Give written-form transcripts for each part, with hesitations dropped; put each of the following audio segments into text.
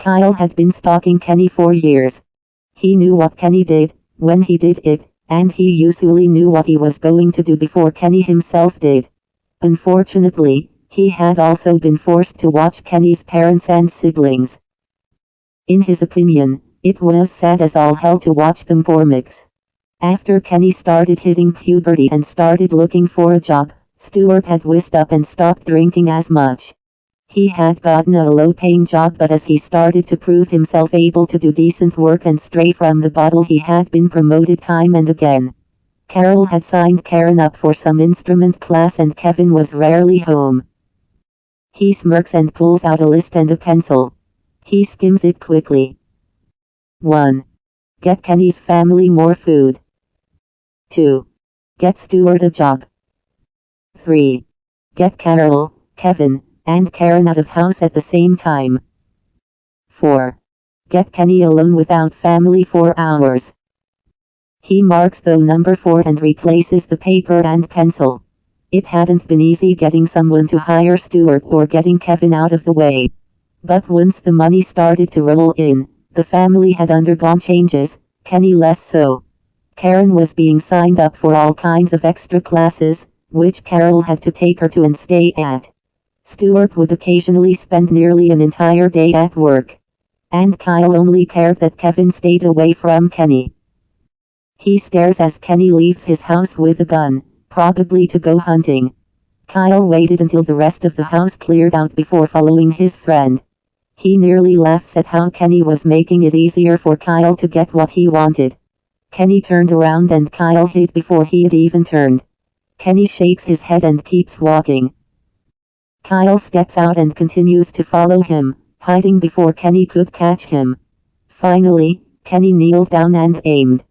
Kyle had been stalking Kenny for years. He knew what Kenny did, when he did it, and he usually knew what he was going to do before Kenny himself did. Unfortunately, he had also been forced to watch Kenny's parents and siblings. In his opinion, it was sad as all hell to watch them poor mix. After Kenny started hitting puberty and started looking for a job, Stuart had wised up and stopped drinking as much. He had gotten a low-paying job, but as he started to prove himself able to do decent work and stray from the bottle, he had been promoted time and again. Carol had signed Karen up for some instrument class and Kevin was rarely home. He smirks and pulls out a list and a pencil. He skims it quickly. 1. Get Kenny's family more food. 2. Get Stuart a job. 3. Get Carol, Kevin, and Karen out of house at the same time. 4. Get Kenny alone without family for hours. He marks though number 4 and replaces the paper and pencil. It hadn't been easy getting someone to hire Stuart or getting Kevin out of the way. But once the money started to roll in, the family had undergone changes, Kenny less so. Karen was being signed up for all kinds of extra classes, which Carol had to take her to and stay at. Stuart would occasionally spend nearly an entire day at work. And Kyle only cared that Kevin stayed away from Kenny. He stares as Kenny leaves his house with a gun, probably to go hunting. Kyle waited until the rest of the house cleared out before following his friend. He nearly laughs at how Kenny was making it easier for Kyle to get what he wanted. Kenny turned around and Kyle hid before he had even turned. Kenny shakes his head and keeps walking. Kyle steps out and continues to follow him, hiding before Kenny could catch him. Finally, Kenny kneeled down and aimed.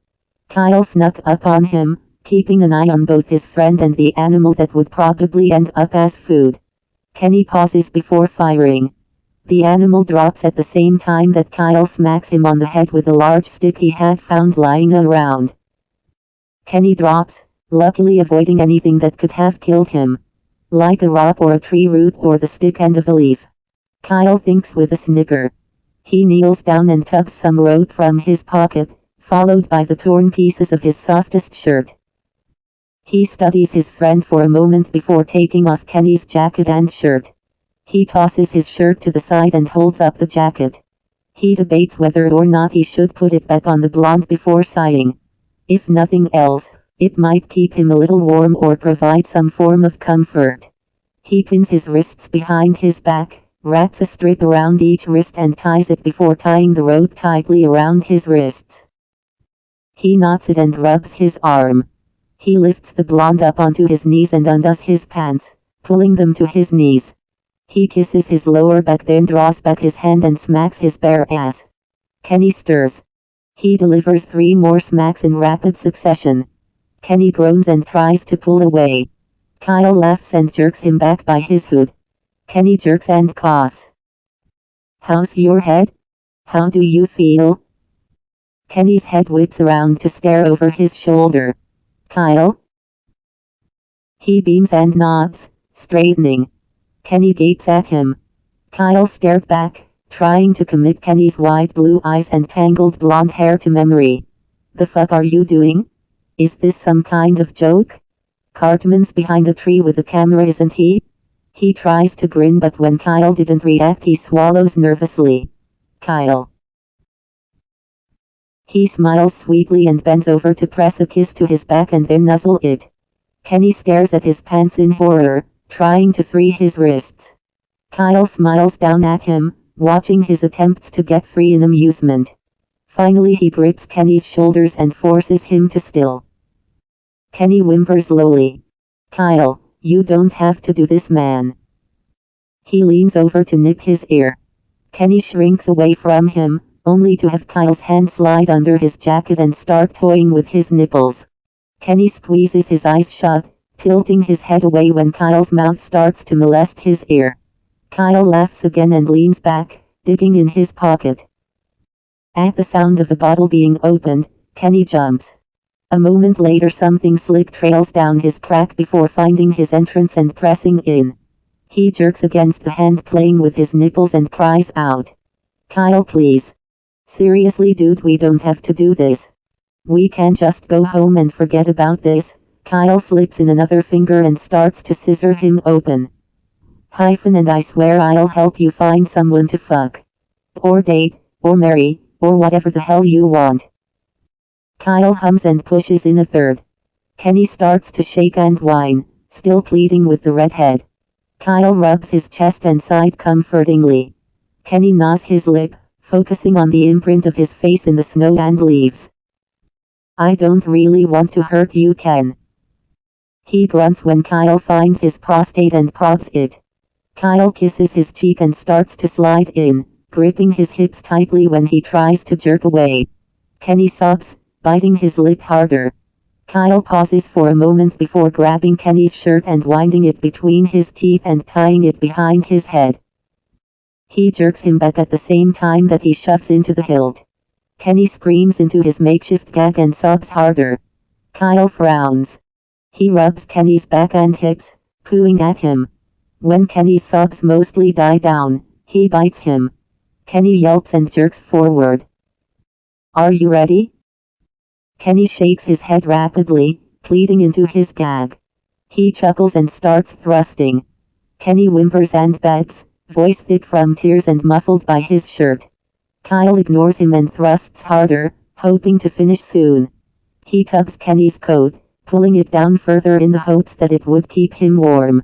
Kyle snuck up on him, keeping an eye on both his friend and the animal that would probably end up as food. Kenny pauses before firing. The animal drops at the same time that Kyle smacks him on the head with a large stick he had found lying around. Kenny drops, luckily avoiding anything that could have killed him, like a rock or a tree root or the stick end of a leaf. Kyle thinks with a snicker. He kneels down and tugs some rope from his pocket, followed by the torn pieces of his softest shirt. He studies his friend for a moment before taking off Kenny's jacket and shirt. He tosses his shirt to the side and holds up the jacket. He debates whether or not he should put it back on the blonde before sighing. If nothing else, it might keep him a little warm or provide some form of comfort. He pins his wrists behind his back, wraps a strip around each wrist and ties it before tying the rope tightly around his wrists. He knots it and rubs his arm. He lifts the blonde up onto his knees and undoes his pants, pulling them to his knees. He kisses his lower back, then draws back his hand and smacks his bare ass. Kenny stirs. He delivers 3 more smacks in rapid succession. Kenny groans and tries to pull away. Kyle laughs and jerks him back by his hood. Kenny jerks and coughs. "How's your head? How do you feel?" Kenny's head whips around to stare over his shoulder. "Kyle?" He beams and nods, straightening. Kenny gapes at him. Kyle stared back, trying to commit Kenny's wide blue eyes and tangled blonde hair to memory. "The fuck are you doing? Is this some kind of joke? Cartman's behind a tree with a camera, isn't he?" He tries to grin, but when Kyle didn't react, he swallows nervously. "Kyle." He smiles sweetly and bends over to press a kiss to his back and then nuzzle it. Kenny stares at his pants in horror, trying to free his wrists. Kyle smiles down at him, watching his attempts to get free in amusement. Finally he grips Kenny's shoulders and forces him to still. Kenny whimpers lowly. "Kyle, you don't have to do this, man." He leans over to nip his ear. Kenny shrinks away from him, only to have Kyle's hand slide under his jacket and start toying with his nipples. Kenny squeezes his eyes shut, tilting his head away when Kyle's mouth starts to molest his ear. Kyle laughs again and leans back, digging in his pocket. At the sound of the bottle being opened, Kenny jumps. A moment later something slick trails down his crack before finding his entrance and pressing in. He jerks against the hand playing with his nipples and cries out. Kyle, please. Seriously, dude, we don't have to do this. We can just go home and forget about this. Kyle slips in another finger and starts to scissor him open. And I swear I'll help you find someone to fuck. Or date, or marry, or whatever the hell you want. Kyle hums and pushes in a third. Kenny starts to shake and whine, still pleading with the redhead. Kyle rubs his chest and side comfortingly. Kenny gnaws his lip, focusing on the imprint of his face in the snow and leaves. I don't really want to hurt you, Ken. He grunts when Kyle finds his prostate and prods it. Kyle kisses his cheek and starts to slide in, gripping his hips tightly when he tries to jerk away. Kenny sobs, biting his lip harder. Kyle pauses for a moment before grabbing Kenny's shirt and winding it between his teeth and tying it behind his head. He jerks him back at the same time that he shoves into the hilt. Kenny screams into his makeshift gag and sobs harder. Kyle frowns. He rubs Kenny's back and hips, cooing at him. When Kenny's sobs mostly die down, he bites him. Kenny yelps and jerks forward. Are you ready? Kenny shakes his head rapidly, pleading into his gag. He chuckles and starts thrusting. Kenny whimpers and begs, voice thick from tears and muffled by his shirt. Kyle ignores him and thrusts harder, hoping to finish soon. He tugs Kenny's coat, pulling it down further in the hopes that it would keep him warm.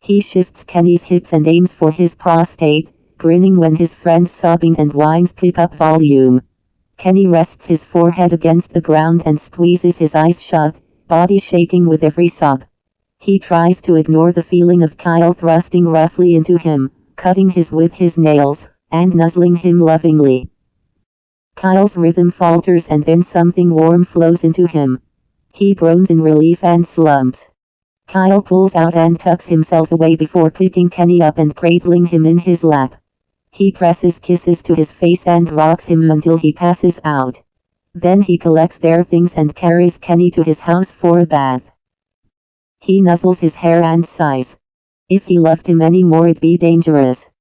He shifts Kenny's hips and aims for his prostate, grinning when his friend's sobbing and whines pick up volume. Kenny rests his forehead against the ground and squeezes his eyes shut, body shaking with every sob. He tries to ignore the feeling of Kyle thrusting roughly into him, cutting with his nails, and nuzzling him lovingly. Kyle's rhythm falters and then something warm flows into him. He groans in relief and slumps. Kyle pulls out and tucks himself away before picking Kenny up and cradling him in his lap. He presses kisses to his face and rocks him until he passes out. Then he collects their things and carries Kenny to his house for a bath. He nuzzles his hair and sighs. If he loved him anymore, it'd be dangerous.